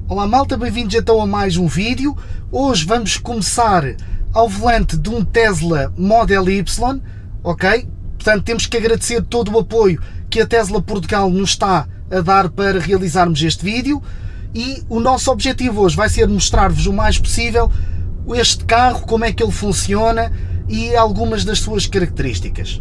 Olá malta, bem-vindos então a mais um vídeo. Hoje vamos começar ao volante de um Tesla Model Y, ok? Portanto, temos que agradecer todo o apoio que a Tesla Portugal nos está a dar para realizarmos este vídeo. E o nosso objetivo hoje vai ser mostrar-vos o mais possível este carro, como é que ele funciona e algumas das suas características.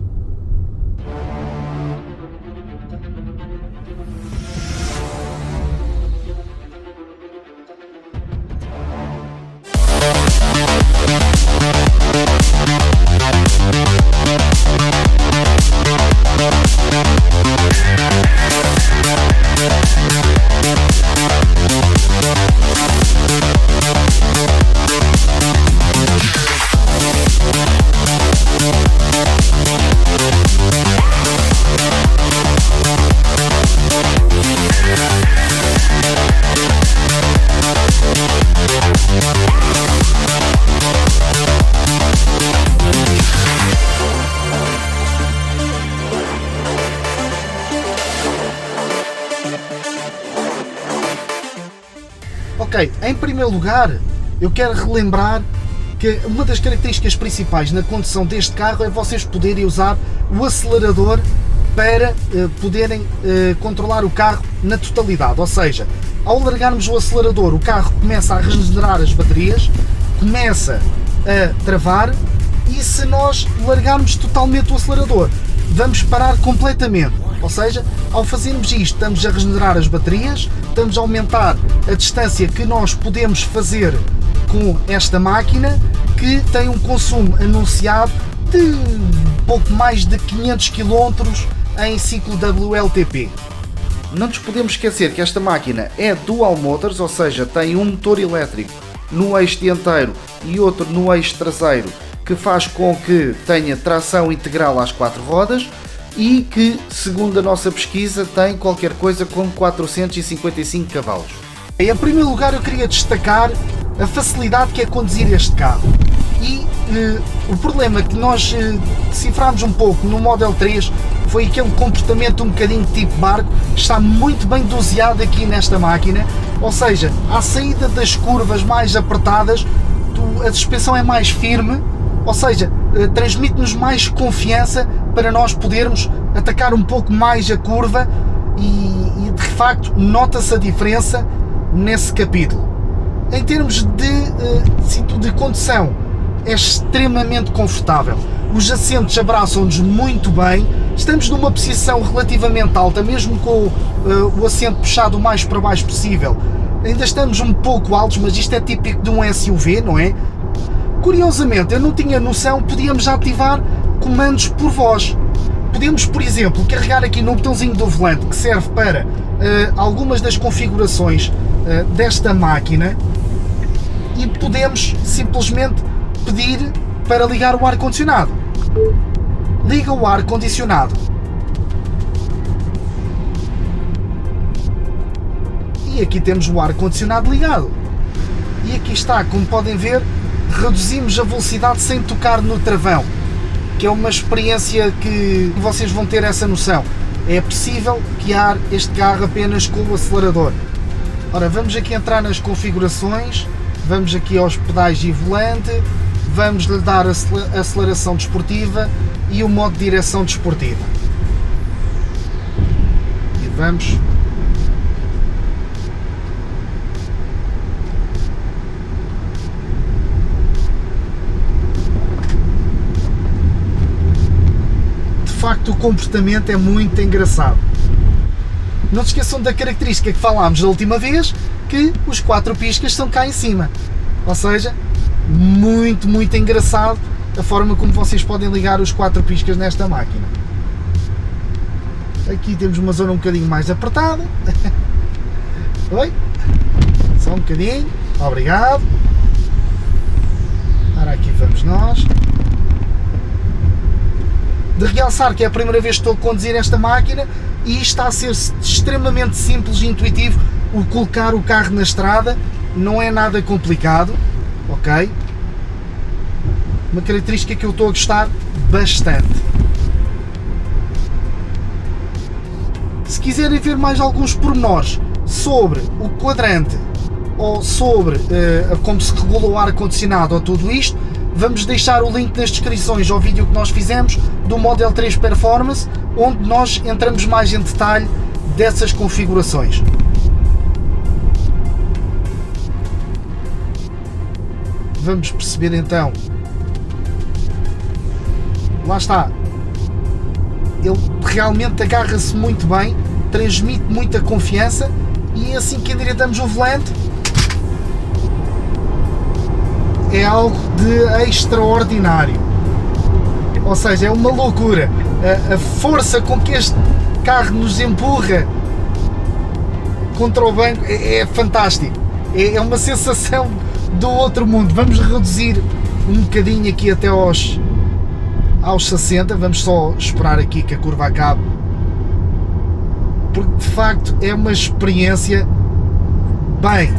Ok, em primeiro lugar, eu quero relembrar que uma das características principais na condução deste carro é vocês poderem usar o acelerador para poderem controlar o carro na totalidade, ou seja, ao largarmos o acelerador o carro começa a regenerar as baterias, começa a travar e se nós largarmos totalmente o acelerador vamos parar completamente. Ou seja, ao fazermos isto, estamos a regenerar as baterias, estamos a aumentar a distância que nós podemos fazer com esta máquina, que tem um consumo anunciado de pouco mais de 500 km em ciclo WLTP. Não nos podemos esquecer que esta máquina é Dual Motors, ou seja, tem um motor elétrico no eixo dianteiro e outro no eixo traseiro, que faz com que tenha tração integral às 4 rodas, e que, segundo a nossa pesquisa, tem qualquer coisa como 455 cavalos. Em primeiro lugar, eu queria destacar a facilidade que é conduzir este carro. E o problema que nós decifrámos um pouco no Model 3 foi aquele comportamento um bocadinho tipo barco, está muito bem doseado aqui nesta máquina, ou seja, à saída das curvas mais apertadas, a suspensão é mais firme, ou seja, transmite-nos mais confiança para nós podermos atacar um pouco mais a curva e de facto nota-se a diferença nesse capítulo. Em termos de condução, é extremamente confortável, os assentos abraçam-nos muito bem, estamos numa posição relativamente alta, mesmo com o assento puxado o mais para baixo possível, ainda estamos um pouco altos, mas isto é típico de um SUV, não é? Curiosamente, eu não tinha noção, podíamos ativar comandos por voz. Podemos, por exemplo, carregar aqui no botãozinho do volante, que serve para algumas das configurações desta máquina, e podemos simplesmente pedir para ligar o ar-condicionado. Liga o ar-condicionado. E aqui temos o ar-condicionado ligado. E aqui está, como podem ver, reduzimos a velocidade sem tocar no travão, que é uma experiência que vocês vão ter essa noção. É possível guiar este carro apenas com o acelerador. Ora, vamos aqui entrar nas configurações, vamos aqui aos pedais e volante, vamos lhe dar a aceleração desportiva e o modo de direção desportiva. E vamos... De facto, o comportamento é muito engraçado. Não se esqueçam da característica que falámos da última vez, que os 4 piscas estão cá em cima. Ou seja, muito engraçado a forma como vocês podem ligar os 4 piscas nesta máquina. Aqui temos uma zona um bocadinho mais apertada. Oi? Só um bocadinho. Obrigado. Ora, aqui vamos nós. De realçar que é a primeira vez que estou a conduzir esta máquina e está a ser extremamente simples e intuitivo o colocar o carro na estrada, não é nada complicado, ok? Uma característica que eu estou a gostar bastante. Se quiserem ver mais alguns pormenores sobre o quadrante ou sobre como se regula o ar-condicionado ou tudo isto, vamos deixar o link nas descrições ao vídeo que nós fizemos do Model 3 Performance, onde nós entramos mais em detalhe dessas configurações. Vamos perceber então. Lá está. Ele realmente agarra-se muito bem, transmite muita confiança e assim que endireitamos o volante é algo de extraordinário. Ou seja, é uma loucura. A força com que este carro nos empurra contra o banco é fantástico. É uma sensação do outro mundo. Vamos reduzir um bocadinho aqui até aos 60. Vamos só esperar aqui que a curva acabe, porque de facto é uma experiência. Bem,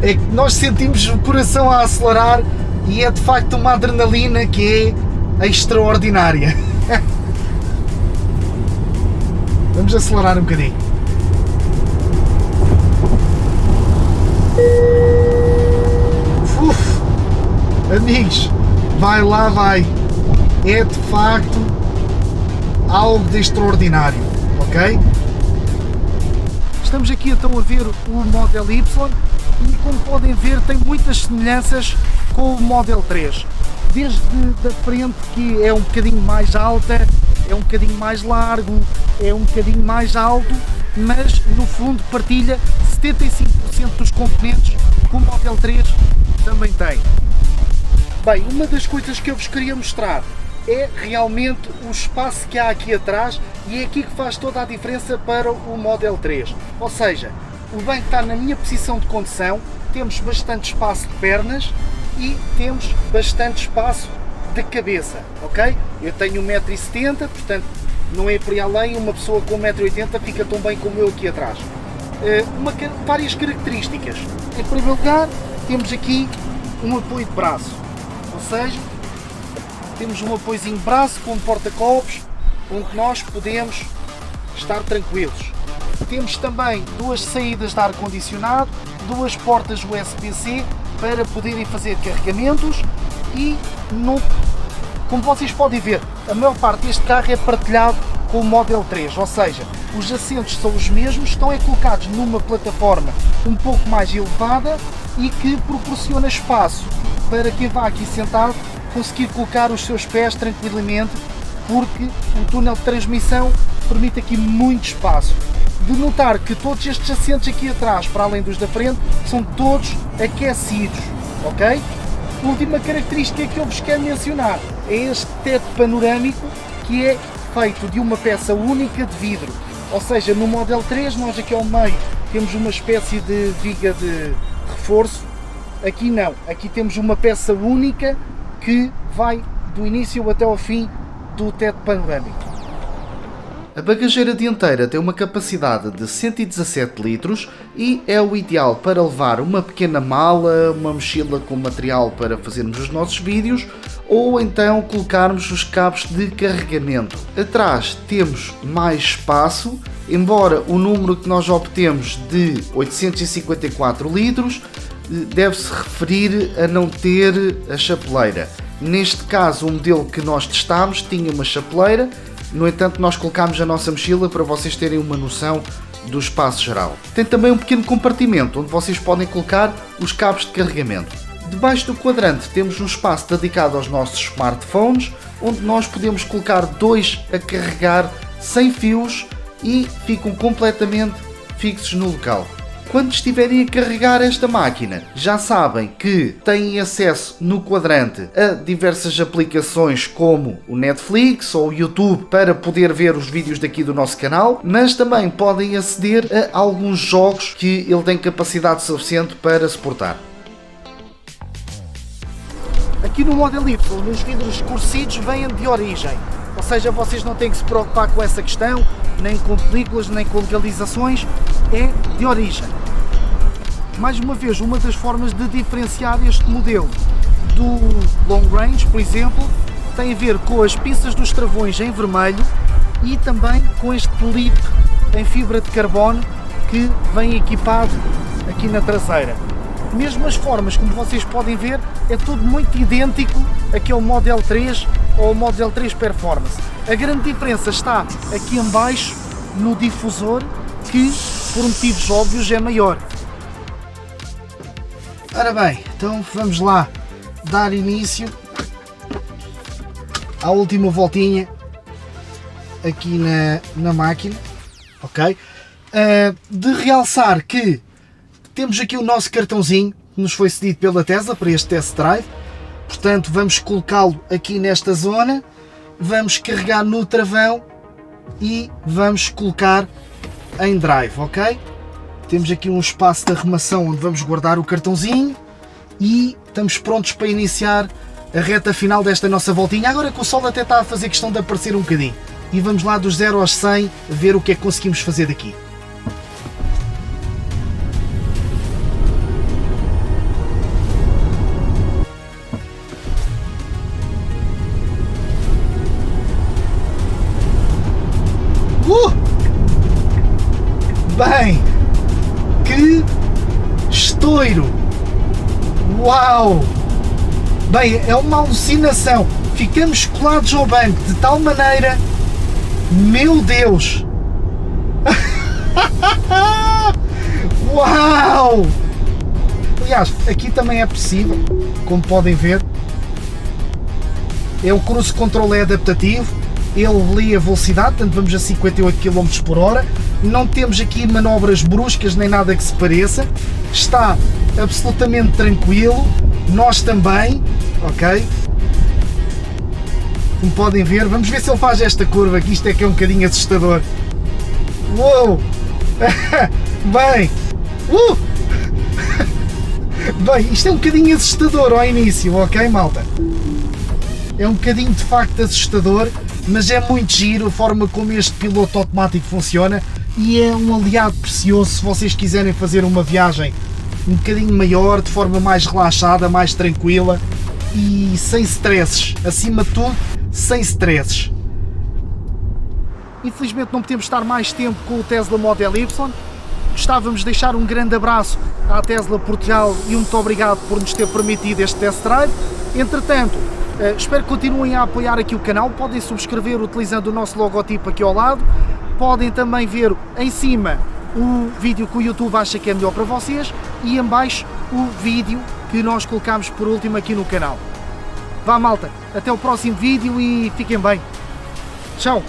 é que nós sentimos o coração a acelerar e é de facto uma adrenalina que é extraordinária. Vamos acelerar um bocadinho. Amigos, vai lá, vai. É de facto algo de extraordinário, ok? Estamos aqui então a ver o Model Y e, como podem ver, tem muitas semelhanças com o Model 3. Desde da frente, que é um bocadinho mais alta, é um bocadinho mais largo, é um bocadinho mais alto, mas no fundo partilha 75% dos componentes que o Model 3 também tem. Bem, uma das coisas que eu vos queria mostrar é realmente o espaço que há aqui atrás, e é aqui que faz toda a diferença para o Model 3. Ou seja, o banco está na minha posição de condução, temos bastante espaço de pernas e temos bastante espaço de cabeça, ok? Eu tenho 1,70 m, portanto não é por aí além, uma pessoa com 1,80 m fica tão bem como eu aqui atrás. Várias características. Em primeiro lugar, temos aqui um apoio de braço, ou seja, temos um apoiozinho de braço com um porta-copos, onde nós podemos estar tranquilos. Temos também duas saídas de ar-condicionado, duas portas USB-C para poderem fazer carregamentos e, como vocês podem ver, a maior parte deste carro é partilhado com o Model 3, ou seja, os assentos são os mesmos, estão colocados numa plataforma um pouco mais elevada e que proporciona espaço para quem vá aqui sentado conseguir colocar os seus pés tranquilamente, porque o túnel de transmissão permite aqui muito espaço. De notar que todos estes assentos aqui atrás, para além dos da frente, são todos aquecidos, ok? Última característica que eu vos quero mencionar é este teto panorâmico, que é feito de uma peça única de vidro, ou seja, no Model 3 nós aqui ao meio temos uma espécie de viga de reforço, aqui não, aqui temos uma peça única que vai do início até ao fim do teto panorâmico. A bagageira dianteira tem uma capacidade de 117 litros e é o ideal para levar uma pequena mala, uma mochila com material para fazermos os nossos vídeos ou então colocarmos os cabos de carregamento. Atrás temos mais espaço, embora o número que nós obtemos de 854 litros deve-se referir a não ter a chapeleira. Neste caso, o modelo que nós testámos tinha uma chapeleira. No entanto, nós colocámos a nossa mochila para vocês terem uma noção do espaço geral. Tem também um pequeno compartimento onde vocês podem colocar os cabos de carregamento. Debaixo do quadrante temos um espaço dedicado aos nossos smartphones, onde nós podemos colocar dois a carregar sem fios e ficam completamente fixos no local. Quando estiverem a carregar esta máquina, já sabem que têm acesso no quadrante a diversas aplicações como o Netflix ou o YouTube para poder ver os vídeos daqui do nosso canal, mas também podem aceder a alguns jogos que ele tem capacidade suficiente para suportar. Aqui no Model Y, os vidros escurecidos vêm de origem, ou seja, vocês não têm que se preocupar com essa questão, nem com películas, nem com legalizações, é de origem. Mais uma vez, uma das formas de diferenciar este modelo do Long Range, por exemplo, tem a ver com as pinças dos travões em vermelho e também com este clipe em fibra de carbono que vem equipado aqui na traseira. Mesmo as formas, como vocês podem ver, é tudo muito idêntico àquele Model 3 ou Model 3 Performance. A grande diferença está aqui em baixo no difusor, que por motivos óbvios é maior. Ora bem, então vamos lá dar início à última voltinha aqui na máquina, ok? De realçar que temos aqui o nosso cartãozinho que nos foi cedido pela Tesla para este test drive, portanto vamos colocá-lo aqui nesta zona, vamos carregar no travão e vamos colocar em drive, ok? Temos aqui um espaço de arrumação onde vamos guardar o cartãozinho e estamos prontos para iniciar a reta final desta nossa voltinha, agora que o sol até está a fazer questão de aparecer um bocadinho. E vamos lá dos 0 aos 100 ver o que é que conseguimos fazer daqui. Bem, que estouro! Uau! Bem, é uma alucinação. Ficamos colados ao banco de tal maneira... Meu Deus! Uau! Aliás, aqui também é possível, como podem ver, o cruise control é adaptativo, ele lê a velocidade, portanto vamos a 58 km/h, não temos aqui manobras bruscas nem nada que se pareça, está absolutamente tranquilo, nós também, ok? Como podem ver, vamos ver se ele faz esta curva, que isto é que é um bocadinho assustador. Uou! Bem! Bem, isto é um bocadinho assustador ao início, ok, malta? É um bocadinho de facto assustador, mas é muito giro a forma como este piloto automático funciona e é um aliado precioso se vocês quiserem fazer uma viagem um bocadinho maior, de forma mais relaxada, mais tranquila e sem stresses, acima de tudo, sem stresses. Infelizmente não podemos estar mais tempo com o Tesla Model Y. Gostávamos de deixar um grande abraço à Tesla Portugal e muito obrigado por nos ter permitido este test drive. Entretanto, espero que continuem a apoiar aqui o canal, podem subscrever utilizando o nosso logotipo aqui ao lado, podem também ver em cima o vídeo que o YouTube acha que é melhor para vocês e em baixo o vídeo que nós colocamos por último aqui no canal. Vá malta, até o próximo vídeo e fiquem bem. Tchau!